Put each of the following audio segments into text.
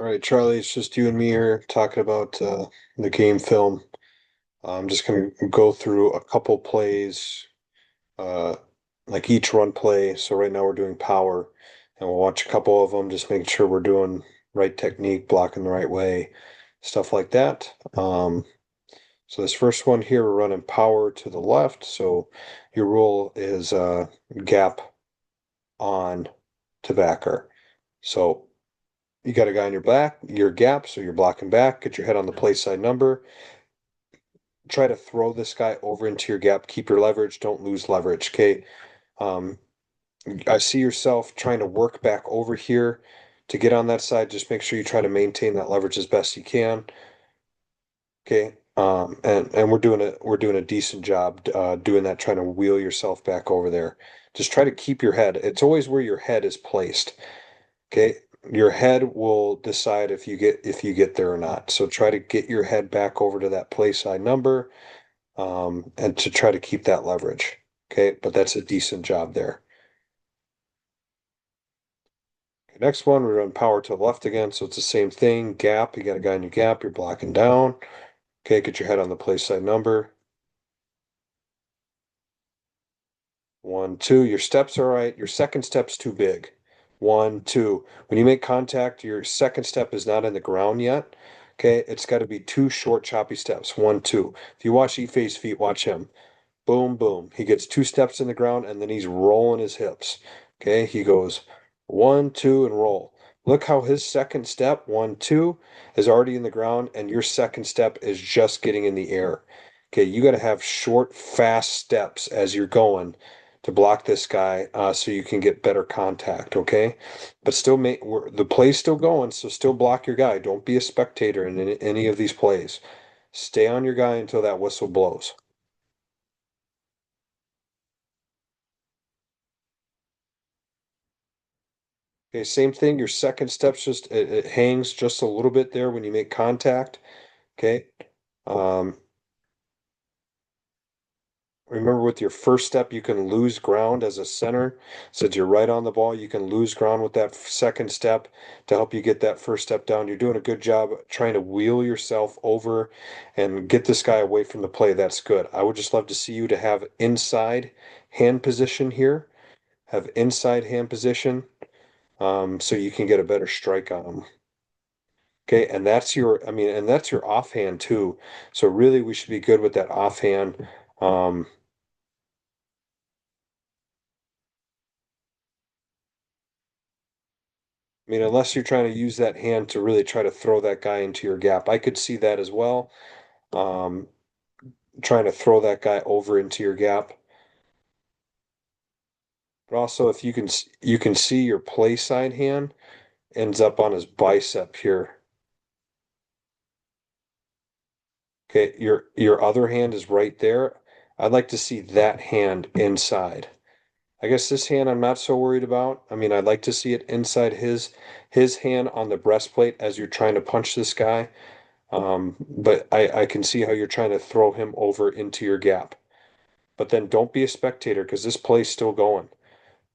All right, Charlie, it's just you and me here talking about the game film. I'm just going to go through a couple plays, uh, like each run play. So right now we're doing power, and we'll watch a couple of them, just making sure we're doing right technique, blocking the right way, stuff like that. So this first one here, we're running power to the left. So your rule is gap on to backer. So you got a guy in your gap, so you're blocking back. Get your head on the play side number. Try to throw this guy over into your gap. Keep your leverage. Don't lose leverage. Okay. Um, I see yourself trying to work back over here to get on that side. Just make sure you try to maintain that leverage as best you can. Okay. And we're doing a decent job doing that, trying to wheel yourself back over there. Just try to keep your head. It's always where your head is placed. Okay, your head will decide if you get there or not. So try to get your head back over to that play side number, and to try to keep that leverage. Okay, but that's a decent job there. Okay, next one, we run power to the left again, so it's the same thing. Gap, you got a guy in your gap, you're blocking down. Okay, get your head on the play side number. 1, 2. Your steps are right. Your second step's too big. 1, 2. When you make contact, your second step is not in the ground yet. Okay, it's got to be two short, choppy steps. 1, 2. If you watch Ife's feet, watch him. Boom, boom. He gets two steps in the ground and then he's rolling his hips. Okay, he goes 1, 2, and roll. Look how his second step, 1, 2, is already in the ground and your second step is just getting in the air. Okay, you got to have short, fast steps as you're going to block this guy, so you can get better contact. Okay, but still, the play's still going, so still block your guy. Don't be a spectator in any of these plays. Stay on your guy until that whistle blows. Okay, same thing. Your second step's just it hangs just a little bit there when you make contact. Okay. Um, Remember with your first step, you can lose ground as a center. Since you're right on the ball, you can lose ground with that second step to help you get that first step down. You're doing a good job trying to wheel yourself over and get this guy away from the play. That's good. I would just love to see you to have inside hand position here. Have inside hand position, so you can get a better strike on him. Okay, and that's your offhand too. So really, we should be good with that offhand. Um, unless you're trying to use that hand to really try to throw that guy into your gap, I could see that as well. Um, Trying to throw that guy over into your gap. But also, if you can see your play side hand ends up on his bicep here. Okay, your other hand is right there. I'd like to see that hand inside. I guess this hand I'm not so worried about. I'd like to see it inside his hand on the breastplate as you're trying to punch this guy. But I can see how you're trying to throw him over into your gap. But then don't be a spectator because this play's still going.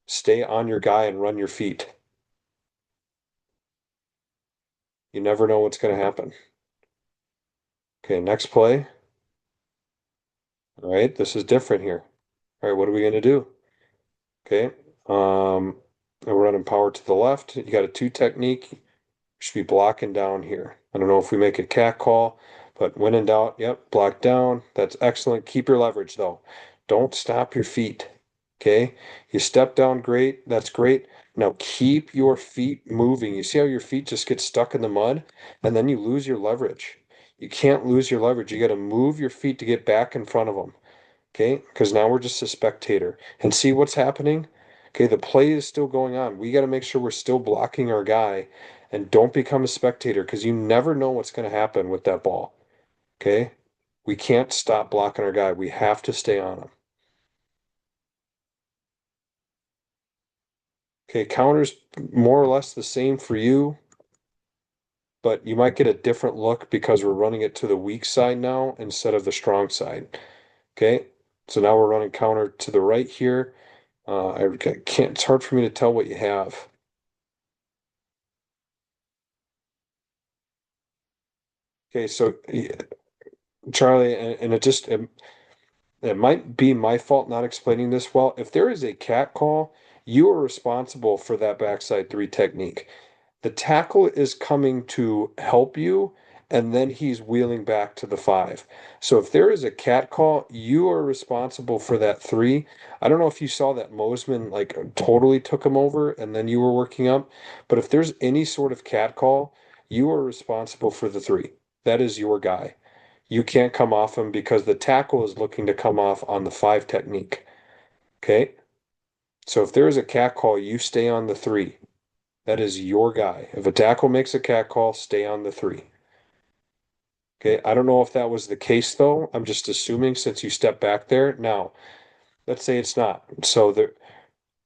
Stay on your guy and run your feet. You never know what's going to happen. Okay, next play. All right, this is different here. All right, what are we going to do? Okay, we're running power to the left. You got a two technique. Should be blocking down here. I don't know if we make a cat call, but when in doubt, yep, block down. That's excellent. Keep your leverage though. Don't stop your feet. Okay? You step down, great. That's great. Now keep your feet moving. You see how your feet just get stuck in the mud and then you lose your leverage. You can't lose your leverage. You got to move your feet to get back in front of them. Okay? Because now we're just a spectator. And see what's happening? Okay, the play is still going on. We got to make sure we're still blocking our guy and don't become a spectator because you never know what's going to happen with that ball. Okay? We can't stop blocking our guy. We have to stay on him. Okay, counters more or less the same for you, but you might get a different look because we're running it to the weak side now instead of the strong side. Okay? So now we're running counter to the right here. I can't, it's hard for me to tell what you have. Okay, so Charlie, and it might be my fault not explaining this well. If there is a cat call, you are responsible for that backside three technique. The tackle is coming to help you, and then he's wheeling back to the five. So if there is a cat call, you are responsible for that three. I don't know if you saw that Mosman like totally took him over and then you were working up, but if there's any sort of cat call, you are responsible for the three. That is your guy. You can't come off him because the tackle is looking to come off on the five technique. Okay? So if there is a cat call, you stay on the three. That is your guy. If a tackle makes a cat call, stay on the three. Okay, I don't know if that was the case though. I'm just assuming since you stepped back there. Now, let's say it's not. So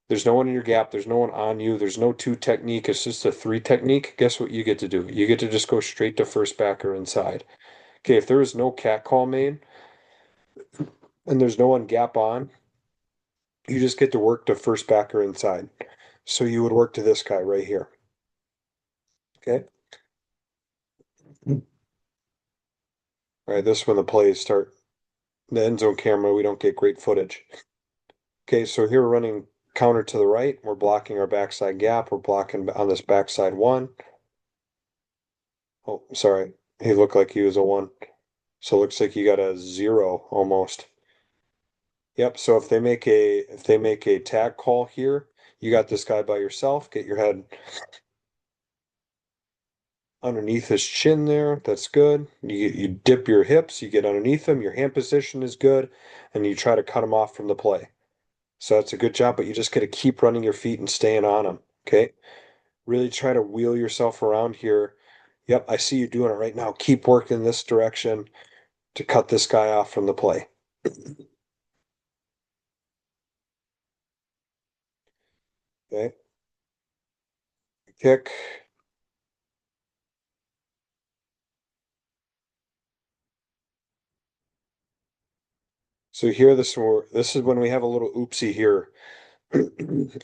there's no one in your gap, there's no one on you, there's no two technique, it's just a three technique. Guess what you get to do? You get to just go straight to first backer inside. Okay, if there is no cat call made and there's no one gap on, you just get to work to first backer inside. So you would work to this guy right here. Okay. All right, this is when the plays start. The end zone camera, we don't get great footage. Okay, so here we're running counter to the right. We're blocking our backside gap. We're blocking on this backside one. Oh, sorry. He looked like he was a one. So it looks like you got a zero almost. Yep, so if they make a tag call here, you got this guy by yourself. Get your head underneath his chin there. That's good. You dip your hips, you get underneath him, your hand position is good, and you try to cut him off from the play. So that's a good job, but you just got to keep running your feet and staying on him. Okay. Really try to wheel yourself around here. Yep, I see you doing it right now. Keep working this direction to cut this guy off from the play. Okay. Kick. So here this is when we have a little oopsie here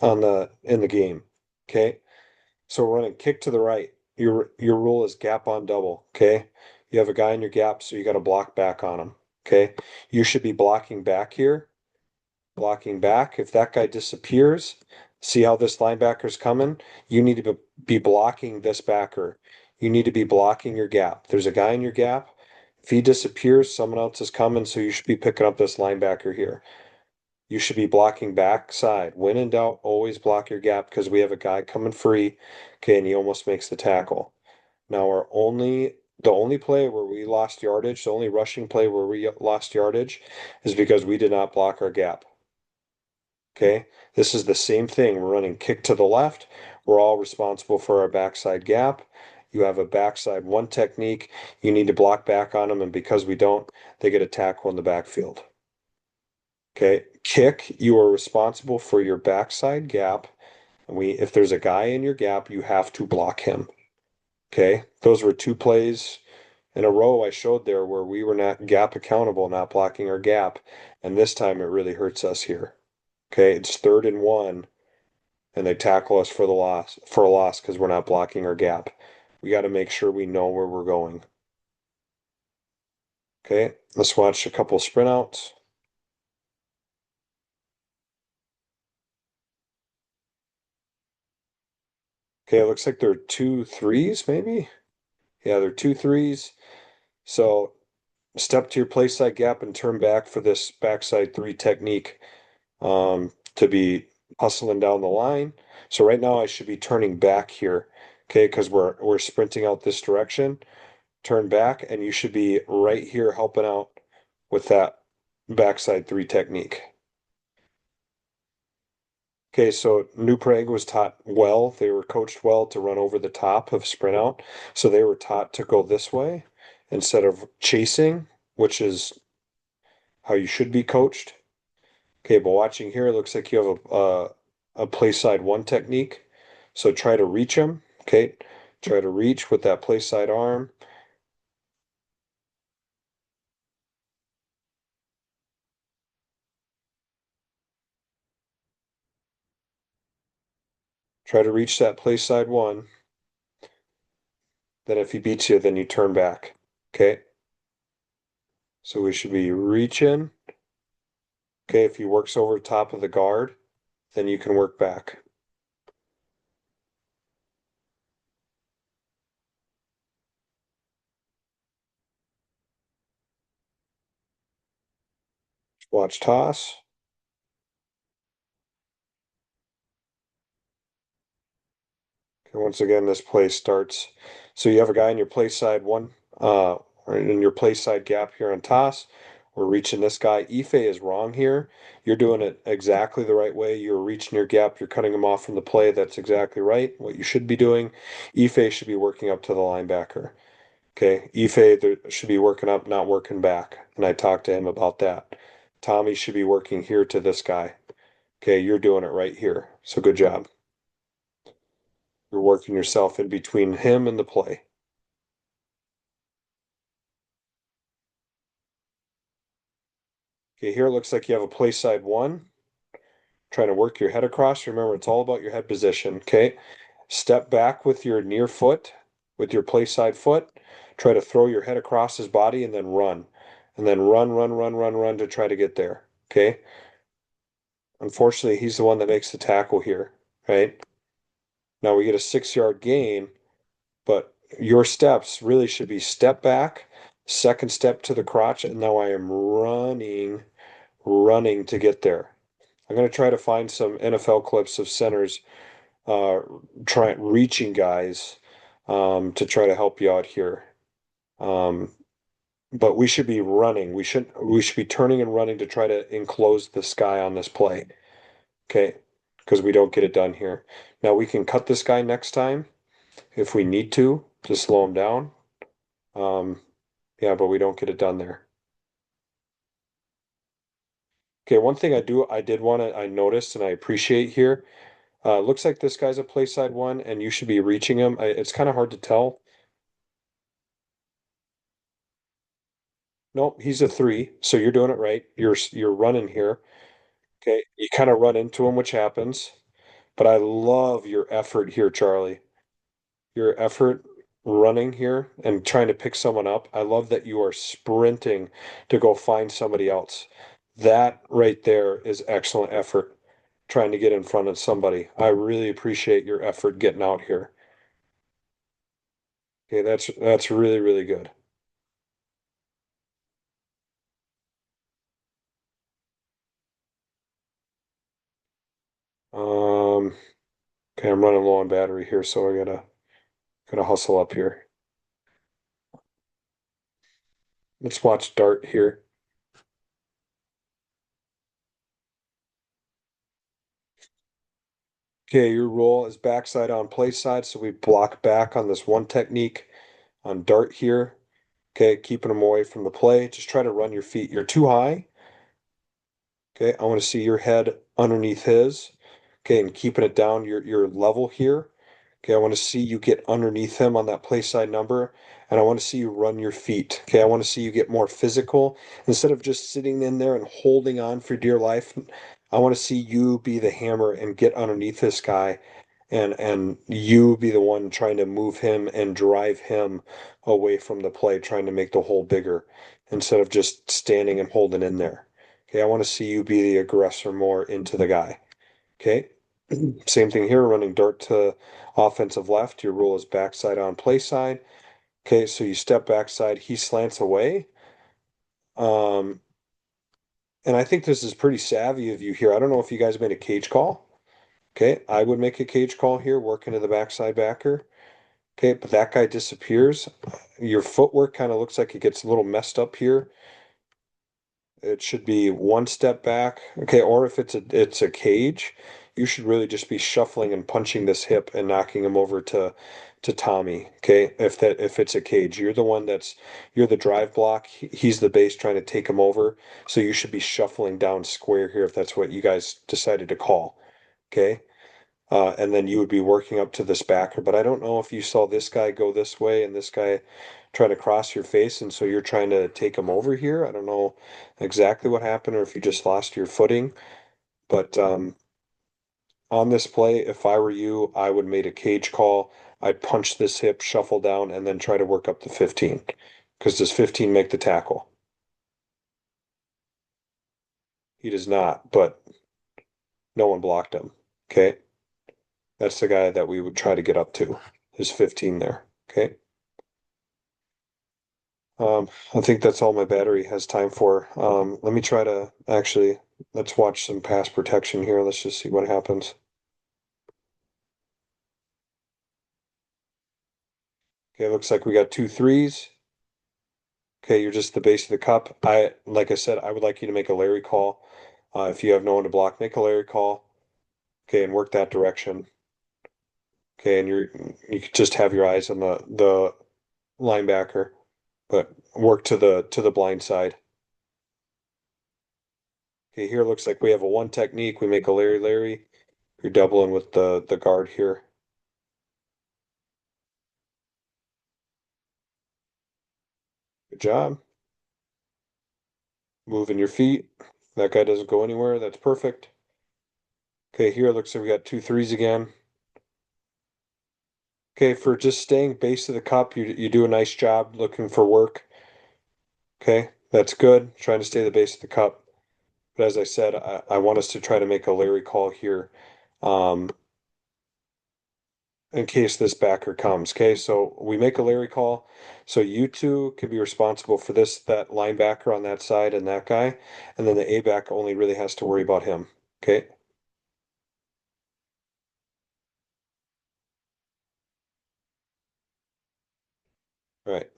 on the in the game. Okay. So we're running kick to the right. Your rule is gap on double. Okay. You have a guy in your gap, so you got to block back on him. Okay. You should be blocking back here, blocking back. If that guy disappears, see how this linebacker's coming? You need to be blocking this backer. You need to be blocking your gap. There's a guy in your gap. If he disappears, someone else is coming, so you should be picking up this linebacker here. You should be blocking backside. When in doubt, always block your gap because we have a guy coming free. Okay, and he almost makes the tackle. Now the only play where we lost yardage, the only rushing play where we lost yardage is because we did not block our gap. Okay, this is the same thing. We're running kick to the left. We're all responsible for our backside gap. You have a backside one technique. You need to block back on them, and because we don't, they get a tackle in the backfield. Okay, kick, you are responsible for your backside gap. And if there's a guy in your gap, you have to block him. Okay, those were two plays in a row I showed there where we were not gap accountable, not blocking our gap. And this time it really hurts us here. Okay, it's 3rd and 1, and they tackle us for a loss because we're not blocking our gap. We got to make sure we know where we're going. Okay, let's watch a couple sprint outs. Okay, it looks like they're two threes, maybe. Yeah, they're two threes. So step to your play side gap and turn back for this backside three technique to be hustling down the line. So right now I should be turning back here, okay, because we're sprinting out this direction. Turn back, and you should be right here helping out with that backside three technique. Okay, so New Prague was taught well. They were coached well to run over the top of sprint out. So they were taught to go this way instead of chasing, which is how you should be coached. Okay, but watching here, it looks like you have a play side one technique. So try to reach him. Okay, try to reach with that play side arm. Try to reach that play side one. Then if he beats you, then you turn back. Okay, so we should be reaching. Okay, if he works over top of the guard, then you can work back. Watch toss. Okay, once again, this play starts. So you have a guy in your play side one, or in your play side gap here on toss. We're reaching this guy. Ife is wrong here. You're doing it exactly the right way. You're reaching your gap. You're cutting him off from the play. That's exactly right. What you should be doing. Ife should be working up to the linebacker. Okay. Ife should be working up, not working back. And I talked to him about that. Tommy should be working here to this guy. Okay. You're doing it right here. So good job. You're working yourself in between him and the play. Okay, here it looks like you have a play side one. Trying to work your head across. Remember, it's all about your head position. Okay. Step back with your near foot, with your play side foot. Try to throw your head across his body and then run. And then run, run, run, run, run to try to get there. Okay. Unfortunately, he's the one that makes the tackle here, right? Now we get a 6 yard gain, but your steps really should be step back, second step to the crotch, and now I am running, running to get there. I'm going to try to find some NFL clips of centers uh, trying reaching guys to try to help you out here. Um, but we should be running. We should be turning and running to try to enclose this guy on this play. Okay, because we don't get it done here. Now we can cut this guy next time if we need to slow him down. Um, yeah, but we don't get it done there. Okay, one thing I did want to, I noticed and I appreciate here. Looks like this guy's a play side one, and you should be reaching him. It's kind of hard to tell. Nope, he's a three, so you're doing it right. You're running here. Okay, you kind of run into him, which happens. But I love your effort here, Charlie. Your effort running here and trying to pick someone up. I love that you are sprinting to go find somebody else. That right there is excellent effort, trying to get in front of somebody. I really appreciate your effort getting out here. Okay, that's really, really good. Um, okay, I'm running low on battery here, so I gotta hustle up here. Let's watch Dart here. Okay, your roll is backside on play side, so we block back on this one technique on Dart here. Okay, keeping them away from the play. Just try to run your feet. You're too high. Okay, I want to see your head underneath his. Okay, and keeping it down your level here. Okay, I want to see you get underneath him on that play side number, and I want to see you run your feet. Okay, I want to see you get more physical instead of just sitting in there and holding on for dear life. I want to see you be the hammer and get underneath this guy and you be the one trying to move him and drive him away from the play, trying to make the hole bigger instead of just standing and holding in there. Okay, I want to see you be the aggressor more into the guy. Okay, same thing here, running dart to offensive left. Your rule is backside on play side. Okay, so you step backside, he slants away. Um, and I think this is pretty savvy of you here. I don't know if you guys made a cage call. Okay, I would make a cage call here, work into the backside backer. Okay, but that guy disappears. Your footwork kind of looks like it gets a little messed up here. It should be one step back. Okay, or if it's a cage, you should really just be shuffling and punching this hip and knocking him over to Tommy. Okay, if it's a cage, you're the drive block. He's the base trying to take him over. So you should be shuffling down square here if that's what you guys decided to call. Okay. And then you would be working up to this backer. But I don't know if you saw this guy go this way and this guy trying to cross your face, and so you're trying to take him over here. I don't know exactly what happened or if you just lost your footing. But on this play, if I were you, I would make a cage call. I'd punch this hip, shuffle down, and then try to work up to 15. Because does 15 make the tackle? He does not, but no one blocked him. Okay. That's the guy that we would try to get up to, is 15 there. Okay. I think that's all my battery has time for. Let me try to actually, let's watch some pass protection here. Let's just see what happens. Okay, looks like we got two threes. Okay, you're just the base of the cup. Like I said, I would like you to make a Larry call. If you have no one to block, make a Larry call. Okay, and work that direction. Okay, and you could just have your eyes on the linebacker, but work to the blind side. Okay, here it looks like we have a one technique. We make a Larry Larry. You're doubling with the guard here. Good job. Moving your feet. That guy doesn't go anywhere. That's perfect. Okay, here it looks like we got two threes again. Okay, for just staying base of the cup, you do a nice job looking for work. Okay, that's good. Trying to stay the base of the cup. But as I said, I want us to try to make a Larry call here, um, in case this backer comes. Okay, so we make a Larry call. So you two can be responsible for this, that linebacker on that side and that guy. And then the A back only really has to worry about him. Okay, all right.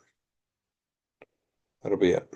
That'll be it.